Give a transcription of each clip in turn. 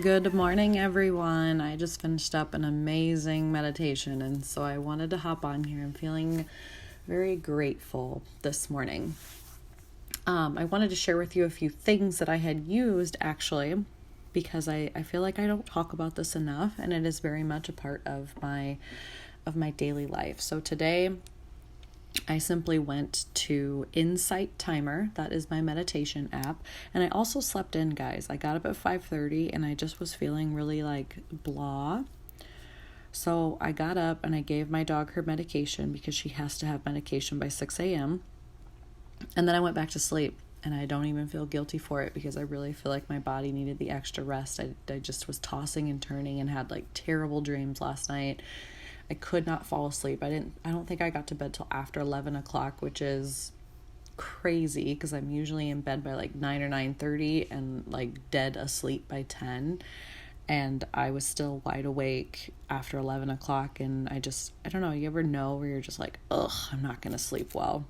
Good morning, everyone. I just finished up an amazing meditation, and so I wanted to hop on here. I'm feeling very grateful this morning. I wanted to share with you a few things that I had used actually, because I feel like I don't talk about this enough, and it is very much a part of my daily life. So today, I simply went to Insight Timer. That is my meditation app. And I also slept in, guys. I got up at 5:30 and I just was feeling really like blah. So I got up and I gave my dog her medication because she has to have medication by 6 a.m. And then I went back to sleep. And I don't even feel guilty for it because I really feel like my body needed the extra rest. I just was tossing and turning and had like terrible dreams last night. I could not fall asleep. I don't think I got to bed till after 11 o'clock, which is crazy because I'm usually in bed by like 9 or 9:30 and like dead asleep by 10. And I was still wide awake after 11 o'clock. And I don't know, you ever know where you're just like, ugh, I'm not going to sleep well.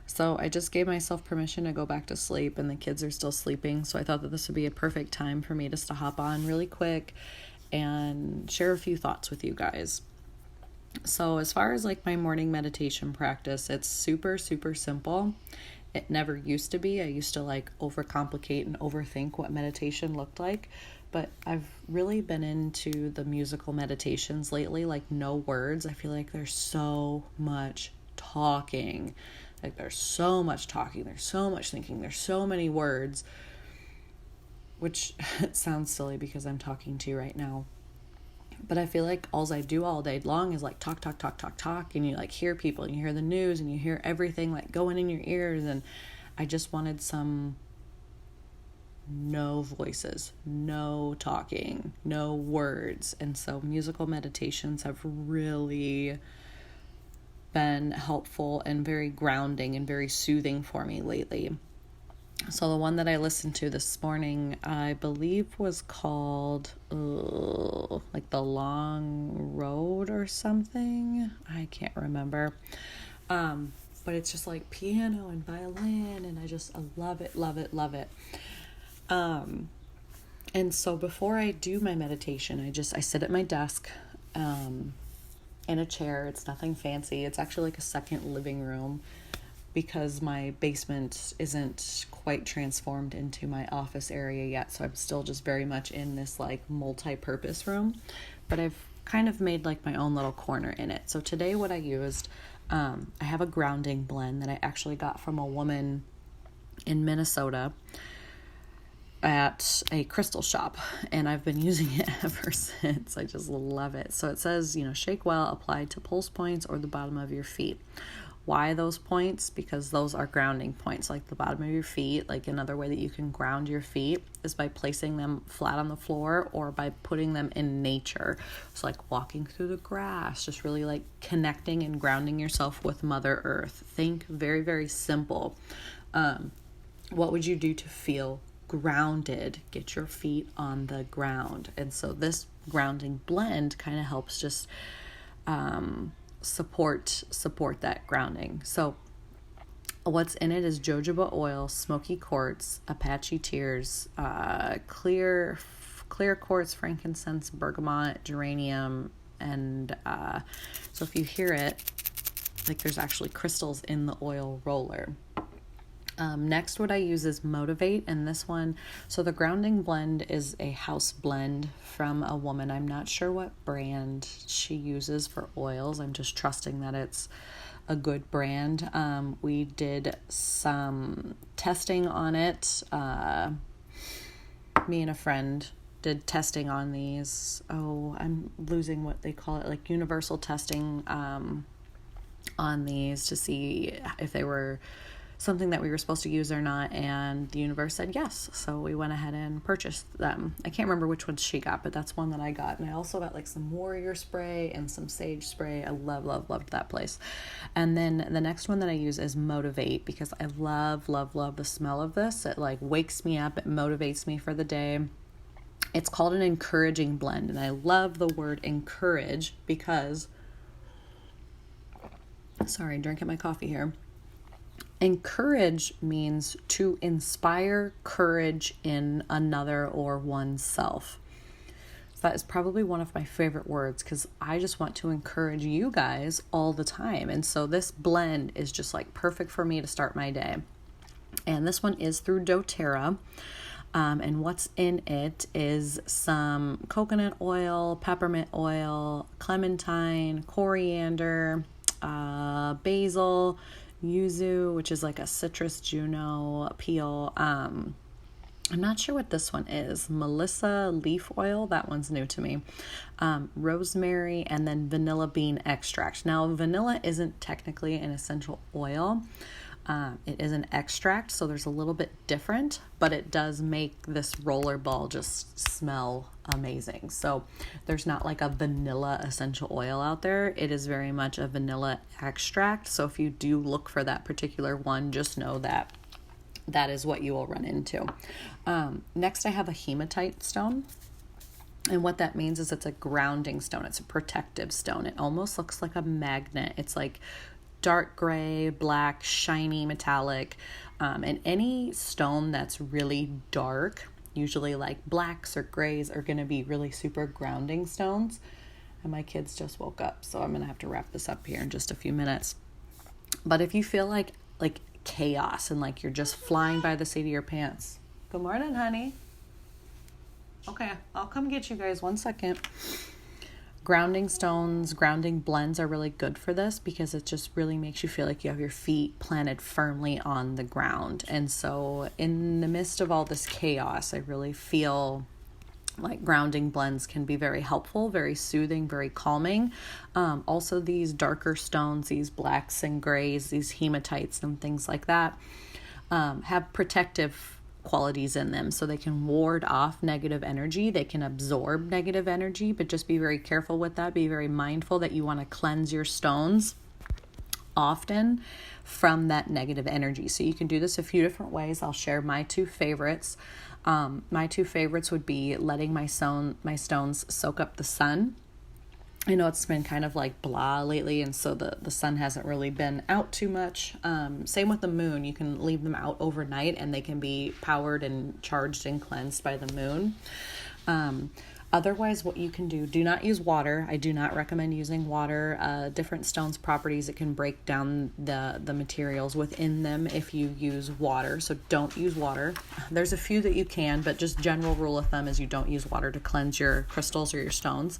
So I just gave myself permission to go back to sleep, and the kids are still sleeping. So I thought that this would be a perfect time for me just to hop on really quick and share a few thoughts with you guys. So as far as like my morning meditation practice, it's super, super simple. It never used to be. I used to like overcomplicate and overthink what meditation looked like. But I've really been into the musical meditations lately, like no words. I feel like there's so much talking. Like there's so much talking, there's so much thinking, there's so many words, which it sounds silly because I'm talking to you right now. But I feel like all I do all day long is like talk, and you like hear people and you hear the news and you hear everything like going in your ears. And I just wanted some no voices, no talking, no words. And so musical meditations have really been helpful and very grounding and very soothing for me lately. So the one that I listened to this morning, I believe was called like The Long Road or something. I can't remember. But it's just like piano and violin, and I love it, love it, love it. And so before I do my meditation, I sit at my desk, in a chair. It's nothing fancy. It's actually like a second living room because my basement isn't quite transformed into my office area yet. So I'm still just very much in this like multi-purpose room, but I've kind of made like my own little corner in it. So today what I used, I have a grounding blend that I actually got from a woman in Minnesota at a crystal shop, and I've been using it ever since. I just love it. So it says, shake well, apply to pulse points or the bottom of your feet. Why those points? Because those are grounding points, like the bottom of your feet. Like another way that you can ground your feet is by placing them flat on the floor or by putting them in nature. So like walking through the grass, just really like connecting and grounding yourself with Mother Earth. Think very, very simple. What would you do to feel grounded? Get your feet on the ground. And so this grounding blend kind of helps just support that grounding. So what's in it is jojoba oil, smoky quartz, Apache tears, clear quartz, frankincense, bergamot, geranium, and so if you hear it, like there's actually crystals in the oil roller. Next, what I use is Motivate, and this one, so the grounding blend is a house blend from a woman. I'm not sure what brand she uses for oils. I'm just trusting that it's a good brand. We did some testing on it. Me and a friend did testing on these. I'm losing what they call it, like universal testing on these to see if they were something that we were supposed to use or not, and the universe said yes, so we went ahead and purchased them. I can't remember which ones she got, but that's one that I got. And I also got like some warrior spray and some sage spray. I loved that place. And then the next one that I use is Motivate, because I love the smell of this. It like wakes me up, it motivates me for the day. It's called an encouraging blend, and I love the word encourage because drinking my coffee here. And courage means to inspire courage in another or oneself. So that is probably one of my favorite words because I just want to encourage you guys all the time. And so this blend is just like perfect for me to start my day. And this one is through doTERRA. And what's in it is some coconut oil, peppermint oil, clementine, coriander, basil, yuzu, which is like a citrus juno peel. I'm not sure what this one is. Melissa leaf oil, that one's new to me. Rosemary, and then vanilla bean extract. Now, vanilla isn't technically an essential oil. It is an extract, so there's a little bit different, but it does make this roller ball just smell amazing. So there's not like a vanilla essential oil out there. It is very much a vanilla extract. So if you do look for that particular one, just know that that is what you will run into. Next, I have a hematite stone. And what that means is it's a grounding stone. It's a protective stone. It almost looks like a magnet. It's like dark gray, black, shiny, metallic. And any stone that's really dark, usually like blacks or grays, are going to be really super grounding stones. And my kids just woke up, so I'm going to have to wrap this up here in just a few minutes. But if you feel like chaos and like you're just flying by the seat of your pants. Good morning, honey. Okay, I'll come get you guys 1 second. Grounding stones, grounding blends are really good for this because it just really makes you feel like you have your feet planted firmly on the ground. And so in the midst of all this chaos, I really feel like grounding blends can be very helpful, very soothing, very calming. Also these darker stones, these blacks and grays, these hematites and things like that, have protective qualities in them, so they can ward off negative energy. They can absorb negative energy, but just be very careful with that. Be very mindful that you want to cleanse your stones often from that negative energy. So you can do this a few different ways. I'll share my two favorites. My two favorites would be letting my stones soak up the sun. I know it's been kind of like blah lately, and so the sun hasn't really been out too much. Same with the moon. You can leave them out overnight and they can be powered and charged and cleansed by the moon. Otherwise, what you can do not use water. I do not recommend using water. Different stones' properties, it can break down the materials within them if you use water. So don't use water. There's a few that you can, but just general rule of thumb is you don't use water to cleanse your crystals or your stones.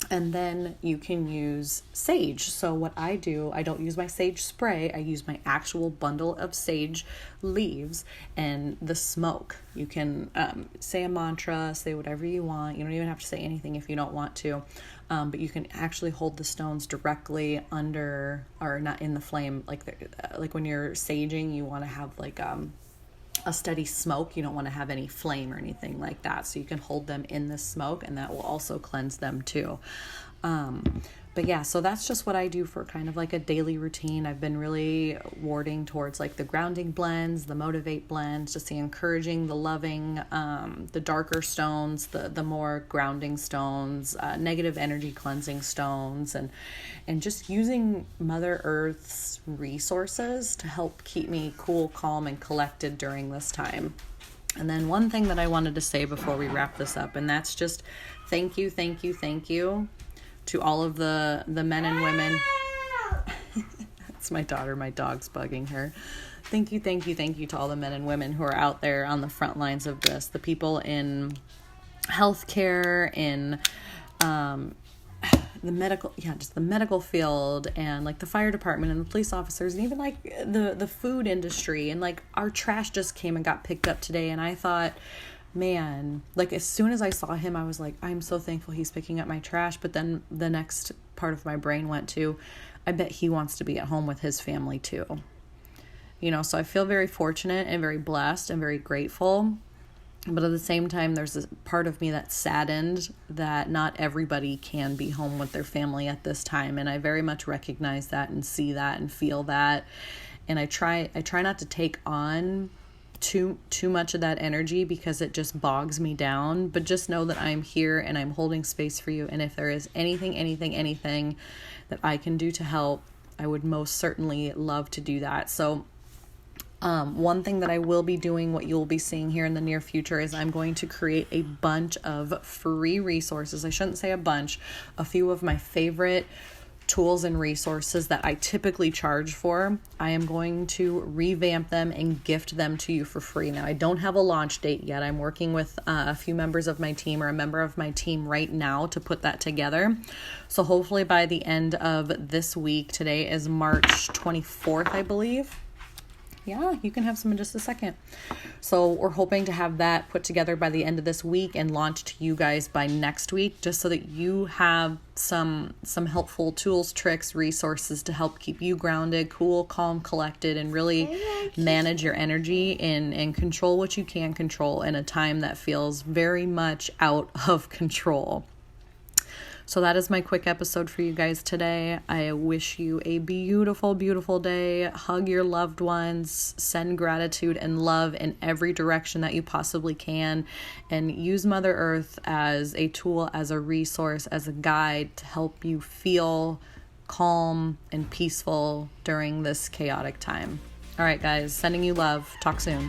And then you can use sage. So what I do, I don't use my sage spray. I use my actual bundle of sage leaves and the smoke. You can say a mantra, say whatever you want. You don't even have to say anything if you don't want to. But you can actually hold the stones directly under, or not in the flame. Like when you're saging, you want to have like a steady smoke. You don't want to have any flame or anything like that. So you can hold them in the smoke, and that will also cleanse them too. But yeah, so that's just what I do for kind of like a daily routine. I've been really warding towards like the grounding blends, the motivate blends, just the encouraging, the loving, the darker stones, the more grounding stones, negative energy cleansing stones, and just using Mother Earth's resources to help keep me cool, calm, and collected during this time. And then one thing that I wanted to say before we wrap this up, and that's just thank you to all of the men and women. It's my daughter, my dog's bugging her. Thank you to all the men and women who are out there on the front lines of this. The people in healthcare, in the medical field, and like the fire department and the police officers, and even like the food industry, and like our trash just came and got picked up today, and I thought, man, like as soon as I saw him, I was like, I'm so thankful he's picking up my trash. But then the next part of my brain went to, I bet he wants to be at home with his family too. So I feel very fortunate and very blessed and very grateful. But at the same time, there's this part of me that's saddened that not everybody can be home with their family at this time. And I very much recognize that and see that and feel that. And I try not to take on too much of that energy because it just bogs me down. But just know that I'm here and I'm holding space for you. And if there is anything that I can do to help, I would most certainly love to do that. So one thing that I will be doing, what you'll be seeing here in the near future, is I'm going to create a bunch of free resources. I shouldn't say a bunch, a few of my favorite tools and resources that I typically charge for. I am going to revamp them and gift them to you for free. Now, I don't have a launch date yet. I'm working with a few members of my team, or a member of my team right now, to put that together. So hopefully by the end of this week, today is March 24th, I believe. Yeah, you can have some in just a second. So we're hoping to have that put together by the end of this week and launched to you guys by next week, just so that you have some helpful tools, tricks, resources to help keep you grounded, cool, calm, collected, and really manage your energy and control what you can control in a time that feels very much out of control. So that is my quick episode for you guys today. I wish you a beautiful, beautiful day. Hug your loved ones. Send gratitude and love in every direction that you possibly can. And use Mother Earth as a tool, as a resource, as a guide to help you feel calm and peaceful during this chaotic time. All right, guys. Sending you love. Talk soon.